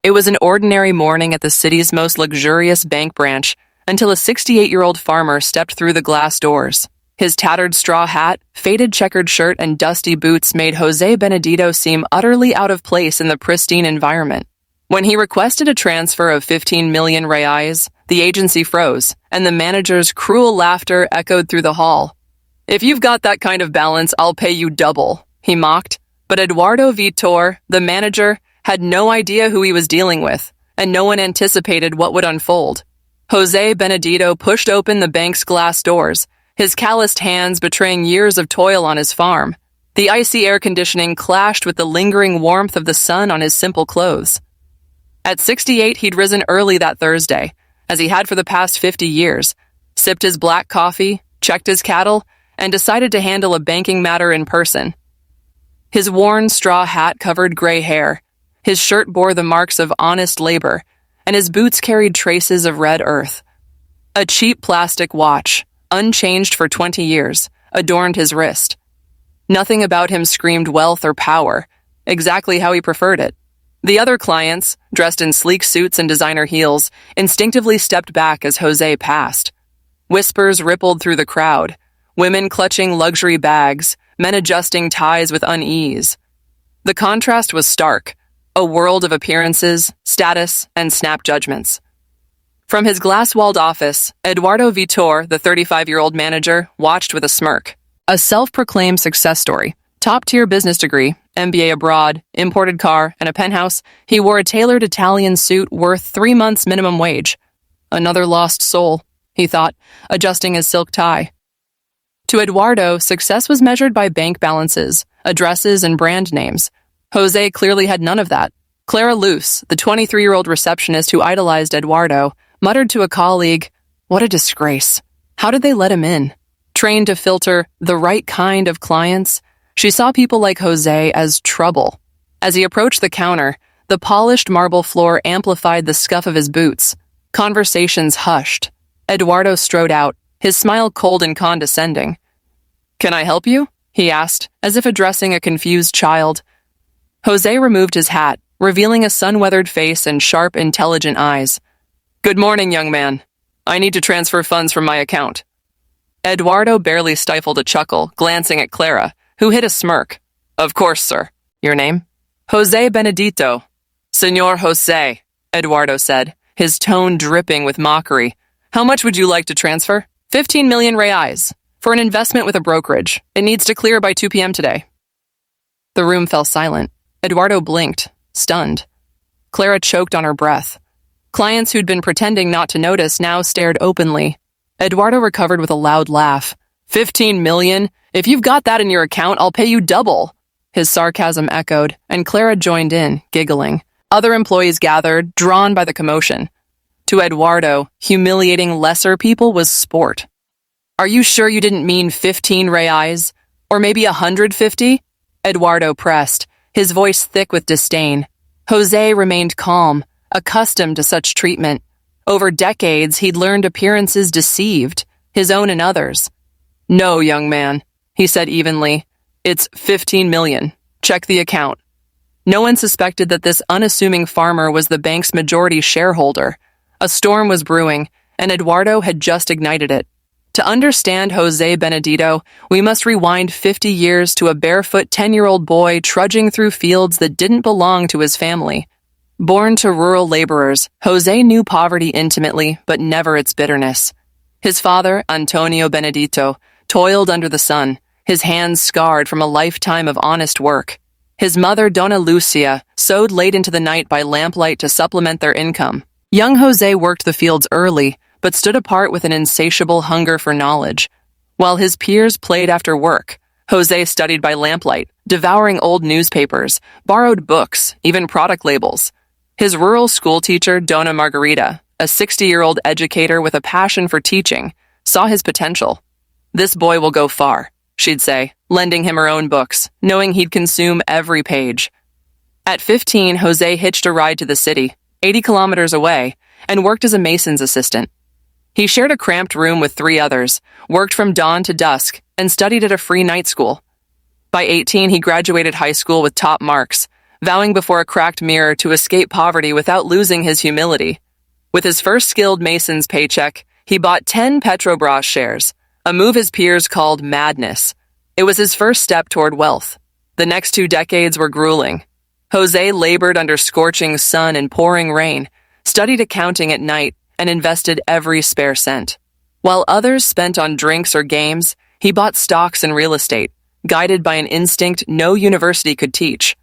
It was an ordinary morning at the city's most luxurious bank branch until a 68-year-old farmer stepped through the glass doors. His tattered straw hat, faded checkered shirt, and dusty boots made Jose Benedito seem utterly out of place in the pristine environment. When he requested a transfer of 15 million reais, the agency froze, and the manager's cruel laughter echoed through the hall. "If you've got that kind of balance, I'll pay you double," he mocked. But Eduardo Vitor, the manager, had no idea who he was dealing with, and no one anticipated what would unfold. Jose Benedito pushed open the bank's glass doors, his calloused hands betraying years of toil on his farm. The icy air conditioning clashed with the lingering warmth of the sun on his simple clothes. At 68, he'd risen early that Thursday, as he had for the past 50 years, sipped his black coffee, checked his cattle, and decided to handle a banking matter in person. His worn straw hat covered gray hair, his shirt bore the marks of honest labor, and his boots carried traces of red earth. A cheap plastic watch, unchanged for 20 years, adorned his wrist. Nothing about him screamed wealth or power, exactly how he preferred it. The other clients, dressed in sleek suits and designer heels, instinctively stepped back as Jose passed. Whispers rippled through the crowd, women clutching luxury bags, men adjusting ties with unease. The contrast was stark, a world of appearances, status, and snap judgments. From his glass-walled office, Eduardo Vitor, the 35-year-old manager, watched with a smirk. A self-proclaimed success story. Top-tier business degree, MBA abroad, imported car, and a penthouse, he wore a tailored Italian suit worth 3 months minimum wage. Another lost soul, he thought, adjusting his silk tie. To Eduardo, success was measured by bank balances, addresses, and brand names. Jose clearly had none of that. Clara Luce, the 23-year-old receptionist who idolized Eduardo, muttered to a colleague, "What a disgrace. How did they let him in?" Trained to filter the right kind of clients, she saw people like Jose as trouble. As he approached the counter, the polished marble floor amplified the scuff of his boots. Conversations hushed. Eduardo strode out, his smile cold and condescending. "Can I help you?" he asked, as if addressing a confused child. Jose removed his hat, revealing a sun-weathered face and sharp, intelligent eyes. "Good morning, young man. I need to transfer funds from my account." Eduardo barely stifled a chuckle, glancing at Clara, who hid a smirk. "Of course, sir. Your name?" "Jose Benedito." "Señor Jose," Eduardo said, his tone dripping with mockery. "How much would you like to transfer?" 15 million reais. For an investment with a brokerage. It needs to clear by 2 p.m. today." The room fell silent. Eduardo blinked, stunned. Clara choked on her breath. Clients who'd been pretending not to notice now stared openly. Eduardo recovered with a loud laugh. 15 million? If you've got that in your account, I'll pay you double. His sarcasm echoed, and Clara joined in, giggling. Other employees gathered, drawn by the commotion. To Eduardo, humiliating lesser people was sport. "Are you sure you didn't mean 15 reais? Or maybe 150? Eduardo pressed, his voice thick with disdain. Jose remained calm, accustomed to such treatment. Over decades, he'd learned appearances deceived, his own and others. "No, young man," he said evenly. "It's 15 million. Check the account." No one suspected that this unassuming farmer was the bank's majority shareholder. A storm was brewing, and Eduardo had just ignited it. To understand Jose Benedito, we must rewind 50 years to a barefoot 10-year-old boy trudging through fields that didn't belong to his family. Born to rural laborers, Jose knew poverty intimately, but never its bitterness. His father, Antonio Benedito, toiled under the sun, his hands scarred from a lifetime of honest work. His mother, Dona Lucia, sewed late into the night by lamplight to supplement their income. Young Jose worked the fields early, but stood apart with an insatiable hunger for knowledge. While his peers played after work, Jose studied by lamplight, devouring old newspapers, borrowed books, even product labels. His rural schoolteacher, Dona Margarita, a 60-year-old educator with a passion for teaching, saw his potential. "This boy will go far," she'd say, lending him her own books, knowing he'd consume every page. At 15, Jose hitched a ride to the city, 80 kilometers away, and worked as a mason's assistant. He shared a cramped room with 3 others, worked from dawn to dusk, and studied at a free night school. By 18, he graduated high school with top marks, vowing before a cracked mirror to escape poverty without losing his humility. With his first skilled mason's paycheck, he bought 10 Petrobras shares, a move his peers called madness. It was his first step toward wealth. The next 2 decades were grueling. Jose labored under scorching sun and pouring rain, studied accounting at night, and invested every spare cent. While others spent on drinks or games, he bought stocks and real estate, guided by an instinct no university could teach.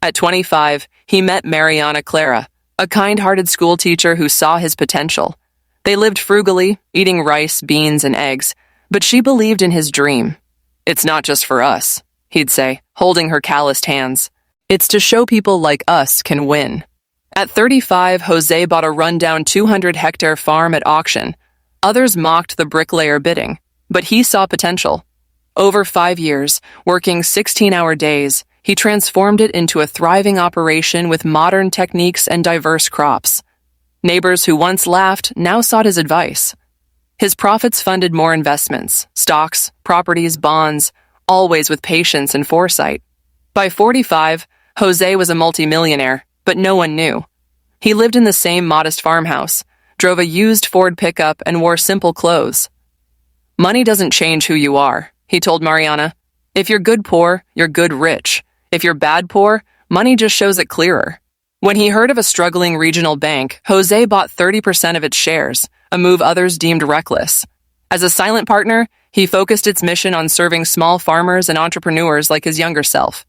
At 25, he met Mariana Clara, a kind-hearted schoolteacher who saw his potential. They lived frugally, eating rice, beans, and eggs, but she believed in his dream. "It's not just for us," he'd say, holding her calloused hands. "It's to show people like us can win." At 35, Jose bought a rundown 200-hectare farm at auction. Others mocked the bricklayer bidding, but he saw potential. Over 5 years, working 16-hour days, he transformed it into a thriving operation with modern techniques and diverse crops. Neighbors who once laughed now sought his advice. His profits funded more investments, stocks, properties, bonds, always with patience and foresight. By 45, Jose was a multimillionaire, but no one knew. He lived in the same modest farmhouse, drove a used Ford pickup, and wore simple clothes. "Money doesn't change who you are," he told Mariana. "If you're good poor, you're good rich. If you're bad poor, money just shows it clearer." When he heard of a struggling regional bank, Jose bought 30% of its shares, a move others deemed reckless. As a silent partner, he focused its mission on serving small farmers and entrepreneurs like his younger self.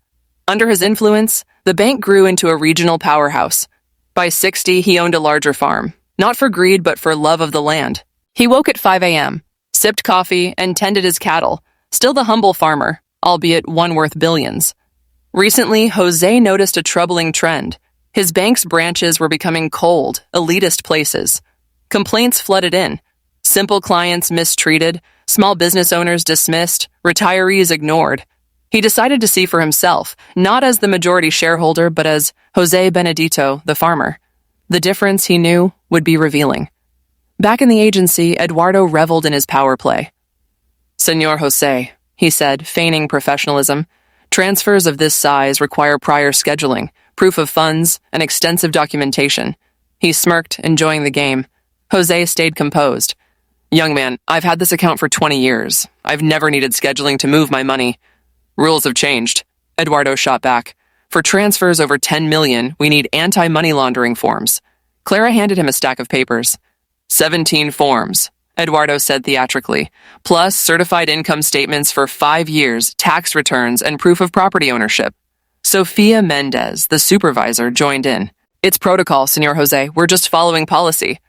Under his influence, the bank grew into a regional powerhouse. By 60, he owned a larger farm, not for greed but for love of the land. He woke at 5 a.m., sipped coffee, and tended his cattle, still the humble farmer, albeit one worth billions. Recently, Jose noticed a troubling trend. His bank's branches were becoming cold, elitist places. Complaints flooded in. Simple clients mistreated, small business owners dismissed, retirees ignored. He decided to see for himself, not as the majority shareholder, but as Jose Benedito, the farmer. The difference, he knew, would be revealing. Back in the agency, Eduardo reveled in his power play. "Señor Jose," he said, feigning professionalism, "transfers of this size require prior scheduling, proof of funds, and extensive documentation." He smirked, enjoying the game. Jose stayed composed. "Young man, I've had this account for 20 years. I've never needed scheduling to move my money." "Rules have changed," Eduardo shot back. "For transfers over 10 million, we need anti-money laundering forms." Clara handed him a stack of papers. 17 forms, Eduardo said theatrically, plus certified income statements for 5 years, tax returns, and proof of property ownership. Sofia Mendez, the supervisor, joined in. "It's protocol, Señor Jose. We're just following policy."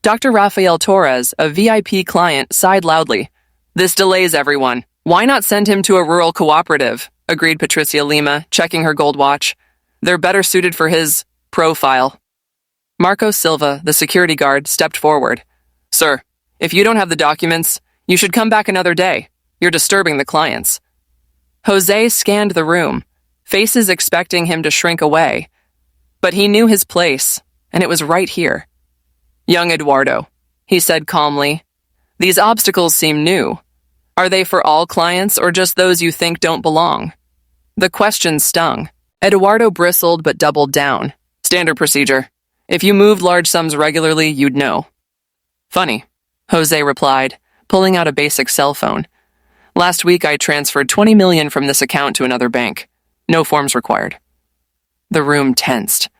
Dr. Rafael Torres, a VIP client, sighed loudly. "This delays everyone. Why not send him to a rural cooperative?" agreed Patricia Lima, checking her gold watch. "They're better suited for his profile." Marco Silva, the security guard, stepped forward. "Sir, if you don't have the documents, you should come back another day. You're disturbing the clients." Jose scanned the room, faces expecting him to shrink away. But he knew his place, and it was right here. "Young Eduardo," he said calmly, "these obstacles seem new. Are they for all clients or just those you think don't belong?" The question stung. Eduardo bristled but doubled down. "Standard procedure. If you moved large sums regularly, you'd know." "Funny," Jose replied, pulling out a basic cell phone. "Last week I transferred 20 million from this account to another bank. No forms required." The room tensed.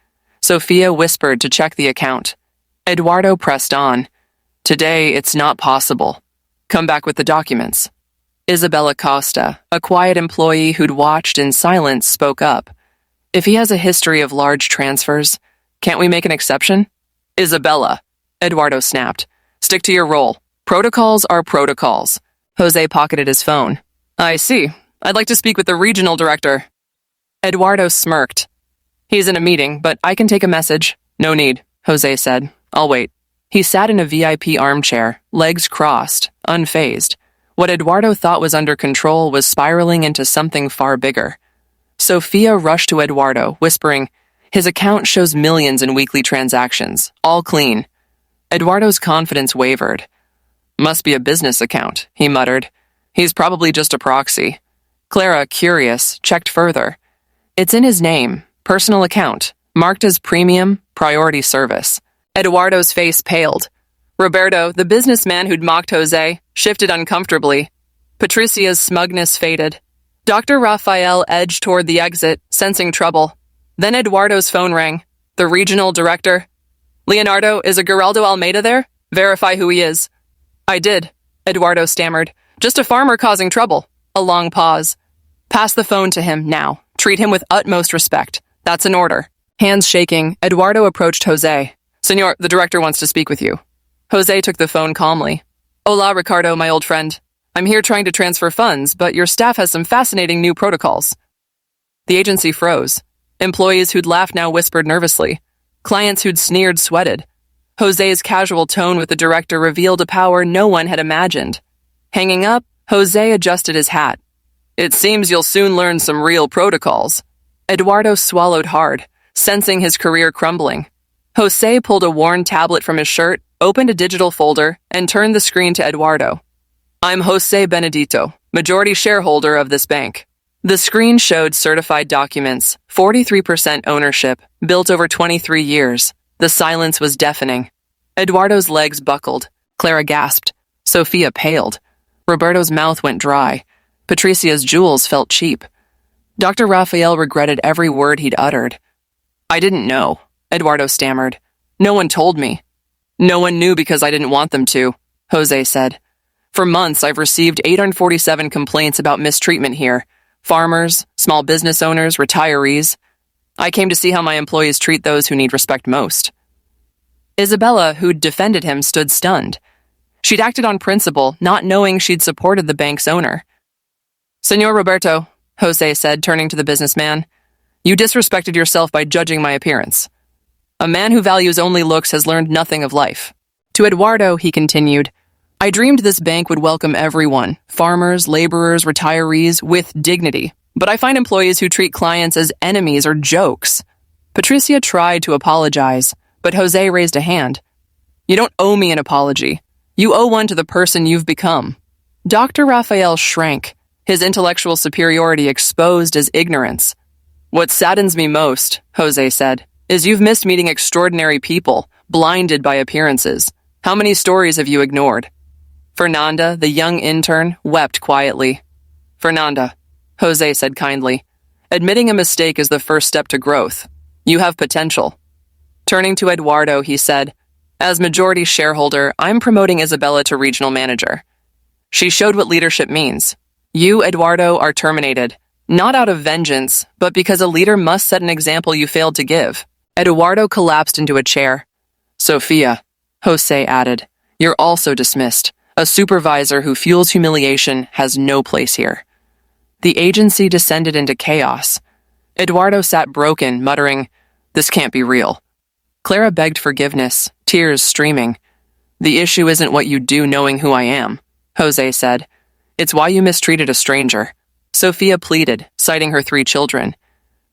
Sophia whispered to check the account. Eduardo pressed on. "Today, it's not possible. Come back with the documents." Isabella Costa, a quiet employee who'd watched in silence, spoke up. "If he has a history of large transfers, can't we make an exception?" "Isabella," Eduardo snapped. "Stick to your role. Protocols are protocols." Jose pocketed his phone. "I see. I'd like to speak with the regional director." Eduardo smirked. "He's in a meeting, but I can take a message." "No need," Jose said. "I'll wait." He sat in a VIP armchair, legs crossed, unfazed. What Eduardo thought was under control was spiraling into something far bigger. Sophia rushed to Eduardo, whispering, "His account shows millions in weekly transactions, all clean." Eduardo's confidence wavered. "Must be a business account," he muttered. "He's probably just a proxy." Clara, curious, checked further. "It's in his name, Personal account, marked as premium, priority service. Eduardo's face paled. Roberto, the businessman who'd mocked Jose, shifted uncomfortably. Patricia's smugness faded. Dr. Raphael edged toward the exit, sensing trouble. Then Eduardo's phone rang. The regional director. Leonardo, is a Geraldo Almeida there? Verify who he is. I did, Eduardo stammered. Just a farmer causing trouble. A long pause. Pass the phone to him now. Treat him with utmost respect. That's an order. Hands shaking, Eduardo approached Jose. Senor, the director wants to speak with you. Jose took the phone calmly. Hola, Ricardo, my old friend. I'm here trying to transfer funds, but your staff has some fascinating new protocols. The agency froze. Employees who'd laughed now whispered nervously. Clients who'd sneered sweated. Jose's casual tone with the director revealed a power no one had imagined. Hanging up, Jose adjusted his hat. It seems you'll soon learn some real protocols. Eduardo swallowed hard, sensing his career crumbling. Jose pulled a worn tablet from his shirt, opened a digital folder, and turned the screen to Eduardo. I'm Jose Benedito, majority shareholder of this bank. The screen showed certified documents, 43% ownership, built over 23 years. The silence was deafening. Eduardo's legs buckled. Clara gasped. Sophia paled. Roberto's mouth went dry. Patricia's jewels felt cheap. Dr. Raphael regretted every word he'd uttered. I didn't know, Eduardo stammered. No one told me. No one knew because I didn't want them to, Jose said. For months, I've received 847 complaints about mistreatment here. Farmers, small business owners, retirees. I came to see how my employees treat those who need respect most. Isabella, who'd defended him, stood stunned. She'd acted on principle, not knowing she'd supported the bank's owner. Senor Roberto, Jose said, turning to the businessman, you disrespected yourself by judging my appearance. A man who values only looks has learned nothing of life. To Eduardo, he continued, I dreamed this bank would welcome everyone, farmers, laborers, retirees, with dignity. But I find employees who treat clients as enemies or jokes. Patricia tried to apologize, but Jose raised a hand. You don't owe me an apology. You owe one to the person you've become. Dr. Raphael shrank, his intellectual superiority exposed as ignorance. What saddens me most, Jose said, is you've missed meeting extraordinary people, blinded by appearances. How many stories have you ignored? Fernanda, the young intern, wept quietly. Fernanda, Jose said kindly, admitting a mistake is the first step to growth. You have potential. Turning to Eduardo, he said, as majority shareholder, I'm promoting Isabella to regional manager. She showed what leadership means. You, Eduardo, are terminated, not out of vengeance, but because a leader must set an example you failed to give. Eduardo collapsed into a chair. Sophia, Jose added, you're also dismissed. A supervisor who fuels humiliation has no place here. The agency descended into chaos. Eduardo sat broken, muttering, this can't be real. Clara begged forgiveness, tears streaming. The issue isn't what you do knowing who I am, Jose said. It's why you mistreated a stranger. Sophia pleaded, citing her 3 children.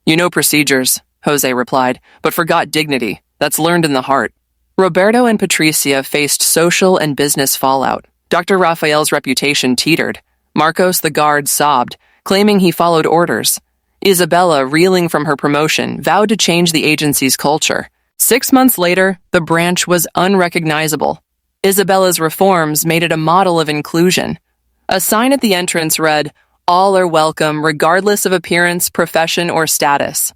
You know procedures, Jose replied, but forgot dignity. That's learned in the heart. Roberto and Patricia faced social and business fallout. Dr. Raphael's reputation teetered. Marcos, the guard, sobbed, claiming he followed orders. Isabella, reeling from her promotion, vowed to change the agency's culture. 6 months later, the branch was unrecognizable. Isabella's reforms made it a model of inclusion. A sign at the entrance read, all are welcome regardless of appearance, profession, or status.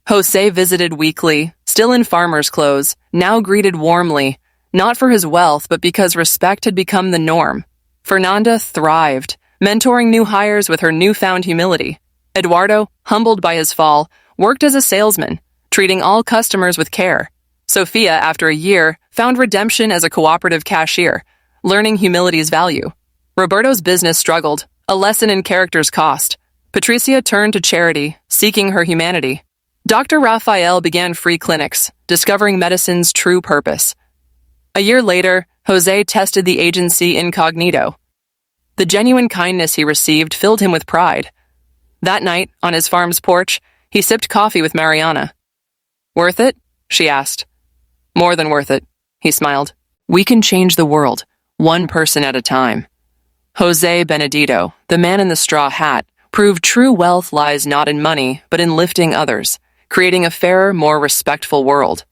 Jose visited weekly, still in farmer's clothes, now greeted warmly, not for his wealth, but because respect had become the norm. Fernanda thrived, mentoring new hires with her newfound humility. Eduardo, humbled by his fall, worked as a salesman, treating all customers with care. Sophia, after a year, found redemption as a cooperative cashier, learning humility's value. Roberto's business struggled, a lesson in character's cost. Patricia turned to charity, seeking her humanity. Dr. Raphael began free clinics, discovering medicine's true purpose. A year later, Jose tested the agency incognito. The genuine kindness he received filled him with pride. That night, on his farm's porch, he sipped coffee with Mariana. Worth it? She asked. More than worth it, he smiled. We can change the world, one person at a time. Jose Benedito, the man in the straw hat, proved true wealth lies not in money, but in lifting others. creating a fairer, more respectful world.